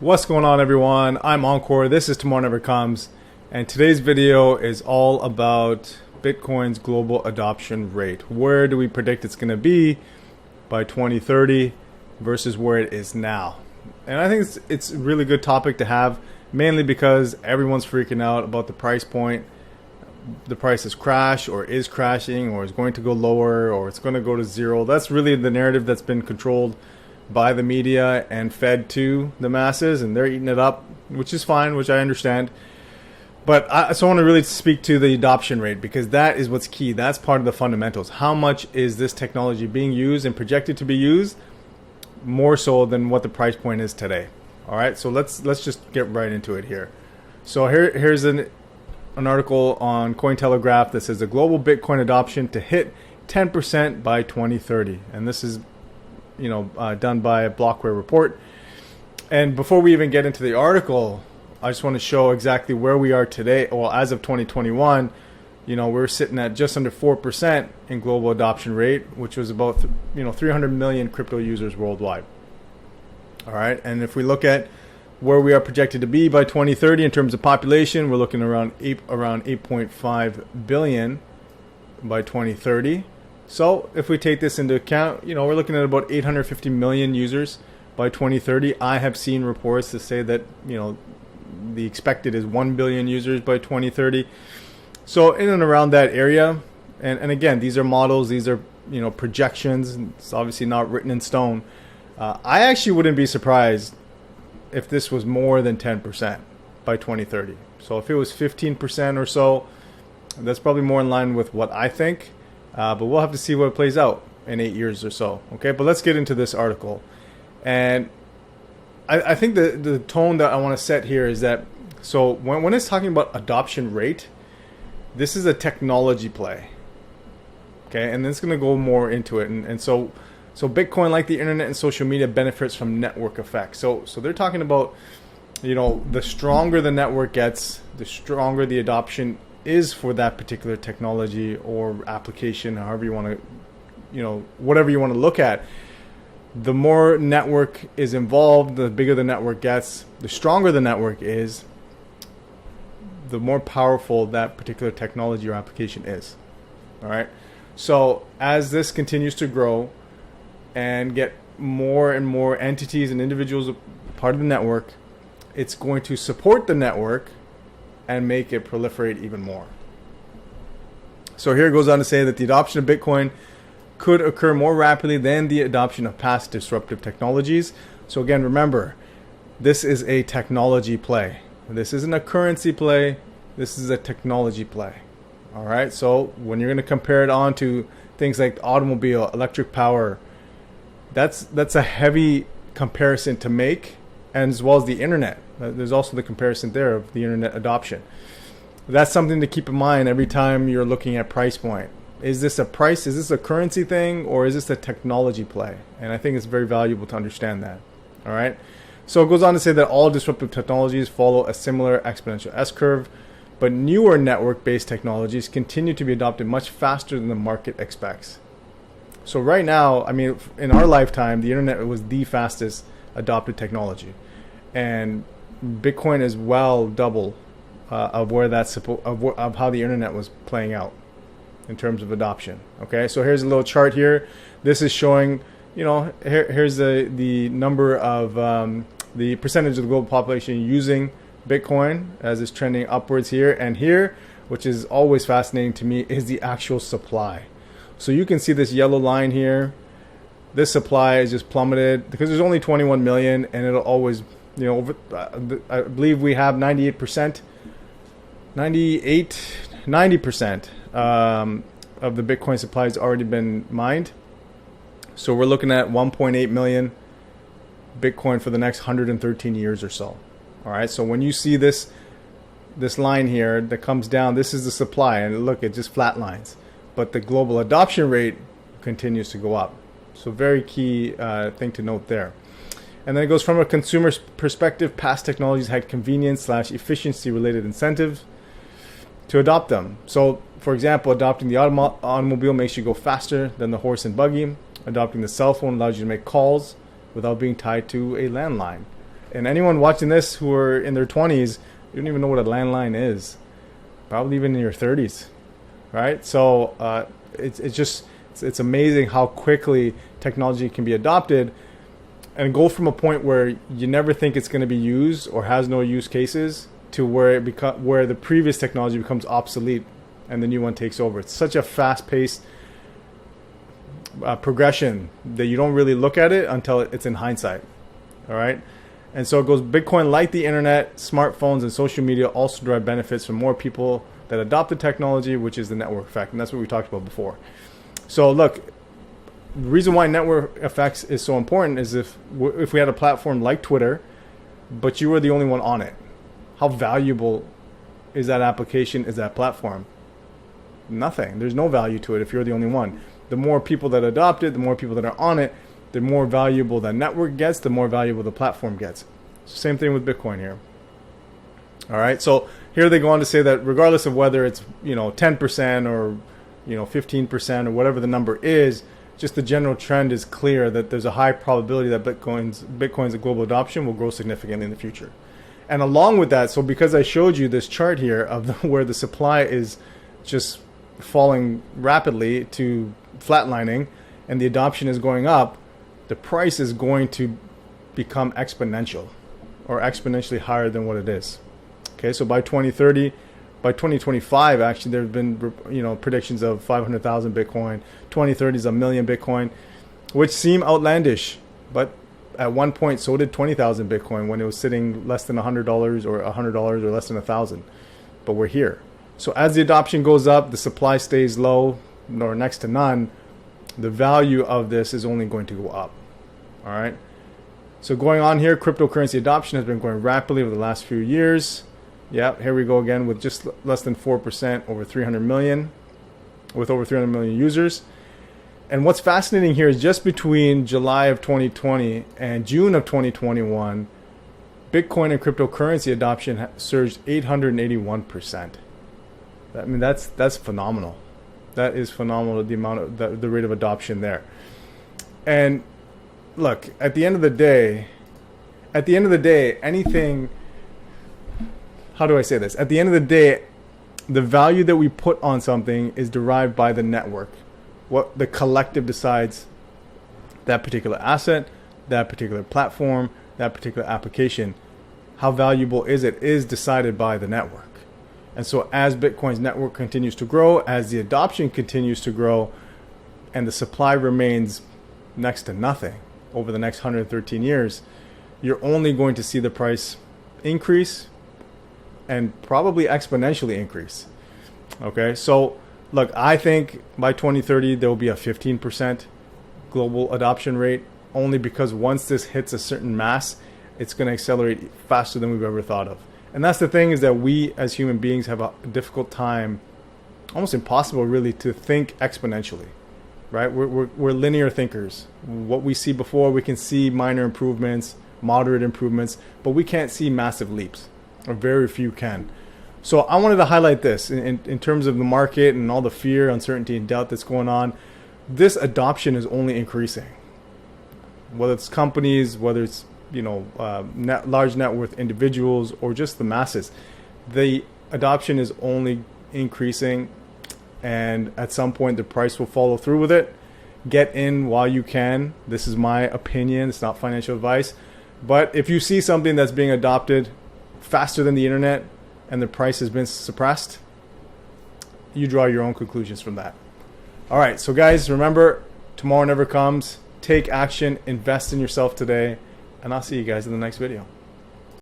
What's going on, everyone? I'm Encore. This is Tomorrow Never Comes, and today's video is all about Bitcoin's global adoption rate. Where do we predict it's going to be by 2030 versus where it is now? And I think it's a really good topic to have, mainly because everyone's freaking out about the price point. The price has crashed or is crashing or is going to go lower or it's going to go to zero. That's really the narrative that's been controlled by the media and fed to the masses, and they're eating it up, which is fine, which I understand. But I want to really speak to the adoption rate, because that is what's key. That's part of the fundamentals. How much is this technology being used and projected to be used, more so than what the price point is today? All right, so let's just get right into it here. So here's an article on Cointelegraph that says the global Bitcoin adoption to hit 10% by 2030, and this is done by a Blockware report. And before we even get into the article, I just want to show exactly where we are today. Well, as of 2021, we're sitting at just under 4% in global adoption rate, which was about 300 million crypto users worldwide. All right, and if we look at where we are projected to be by 2030 in terms of population, we're looking around 8.5 billion by 2030. So if we take this into account, we're looking at about 850 million users by 2030. I have seen reports that say that, the expected is 1 billion users by 2030. So in and around that area. And again, these are models, these are, projections. It's obviously not written in stone. I actually wouldn't be surprised if this was more than 10% by 2030. So if it was 15% or so, that's probably more in line with what I think. But we'll have to see what plays out in 8 years or so. Okay, but let's get into this article. And I think the tone that I want to set here is that, so when it's talking about adoption rate, this is a technology play. Okay, and then it's going to go more into it. And so Bitcoin, like the internet and social media, benefits from network effects. So they're talking about, the stronger the network gets, the stronger the adoption is for that particular technology or application, however you want to, whatever you want to look at. The more network is involved, the bigger the network gets, the stronger the network is, the more powerful that particular technology or application is. All right. So as this continues to grow and get more and more entities and individuals part of the network, it's going to support the network and make it proliferate even more. So here it goes on to say that the adoption of Bitcoin could occur more rapidly than the adoption of past disruptive technologies. So again, remember, this is a technology play. This isn't a currency play. This is a technology play. All right. So when you're going to compare it on to things like automobile, electric power, that's a heavy comparison to make, and as well as the internet. There's also the comparison there of the internet adoption. That's something to keep in mind every time you're looking at price point. Is this a price? Is this a currency thing? Or is this a technology play? And I think it's very valuable to understand that. All right. So it goes on to say that all disruptive technologies follow a similar exponential S-curve, but newer network-based technologies continue to be adopted much faster than the market expects. So right now, in our lifetime, the internet was the fastest adopted technology. And Bitcoin is well double of where that's of how the internet was playing out in terms of adoption. Okay, so here's a little chart here. This is showing, here's the number of the percentage of the global population using Bitcoin as it's trending upwards here. And here, which is always fascinating to me, is the actual supply. So you can see this yellow line here. This supply is just plummeted because there's only 21 million, and it'll always, I believe we have 90% of the Bitcoin supply has already been mined. So we're looking at 1.8 million Bitcoin for the next 113 years or so. All right. So when you see this line here that comes down, this is the supply, and look, it just flatlines. But the global adoption rate continues to go up. So very key thing to note there. And then it goes from a consumer perspective, past technologies had convenience/efficiency related incentives to adopt them. So for example, adopting the automobile makes you go faster than the horse and buggy. Adopting the cell phone allows you to make calls without being tied to a landline. And anyone watching this who are in their 20s, you don't even know what a landline is. Probably even in your 30s, right? So it's amazing how quickly technology can be adopted and go from a point where you never think it's going to be used or has no use cases to where where the previous technology becomes obsolete and the new one takes over. It's such a fast-paced progression that you don't really look at it until it's in hindsight. All right. And so it goes, Bitcoin, like the internet, smartphones, and social media, also derive benefits from more people that adopt the technology, which is the network effect. And that's what we talked about before. So look, the reason why network effects is so important is if we had a platform like Twitter, but you were the only one on it, how valuable is that application, is that platform? Nothing. There's no value to it if you're the only one. The more people that adopt it, the more people that are on it, the more valuable the network gets, the more valuable the platform gets. Same thing with Bitcoin here. All right. So here they go on to say that regardless of whether it's 10% or 15% or whatever the number is, just the general trend is clear that there's a high probability that Bitcoin's global adoption will grow significantly in the future. And along with that, so because I showed you this chart here of where the supply is just falling rapidly to flatlining and the adoption is going up, the price is going to become exponential or exponentially higher than what it is. Okay, so by 2030, by 2025, actually, there have been predictions of 500,000 Bitcoin. 2030 is 1 million Bitcoin, which seem outlandish, but at one point, so did 20,000 Bitcoin when it was sitting less than $100 or $100 or less than 1,000. But we're here. So as the adoption goes up, the supply stays low or next to none, the value of this is only going to go up. All right. So going on here, cryptocurrency adoption has been growing rapidly over the last few years. Yeah, here we go again with just less than 4% over 300 million, with over 300 million users. And what's fascinating here is just between July of 2020 and June of 2021, Bitcoin and cryptocurrency adoption surged 881%. I mean, that's phenomenal. That is phenomenal, the amount of the rate of adoption there. And look, at the end of the day, anything, how do I say this? At the end of the day, the value that we put on something is derived by the network. What the collective decides that particular asset, that particular platform, that particular application, how valuable is it, is decided by the network. And so as Bitcoin's network continues to grow, as the adoption continues to grow, and the supply remains next to nothing over the next 113 years, you're only going to see the price increase and probably exponentially increase. Okay, so look, I think by 2030 there will be a 15% global adoption rate, only because once this hits a certain mass, it's going to accelerate faster than we've ever thought of. And that's the thing, is that we as human beings have a difficult time, almost impossible really, to think exponentially, right? We're linear thinkers. What we see before, we can see minor improvements, moderate improvements, but we can't see massive leaps, or very few can. So I wanted to highlight this in terms of the market and all the fear, uncertainty, and doubt that's going on. This adoption is only increasing. Whether it's companies, whether it's large net worth individuals, or just the masses, the adoption is only increasing, and at some point the price will follow through with it. Get in while you can. This is my opinion. It's not financial advice. But if you see something that's being adopted faster than the internet and the price has been suppressed, you draw your own conclusions from that. All right, so guys, remember, tomorrow never comes. Take action, invest in yourself today, and I'll see you guys in the next video.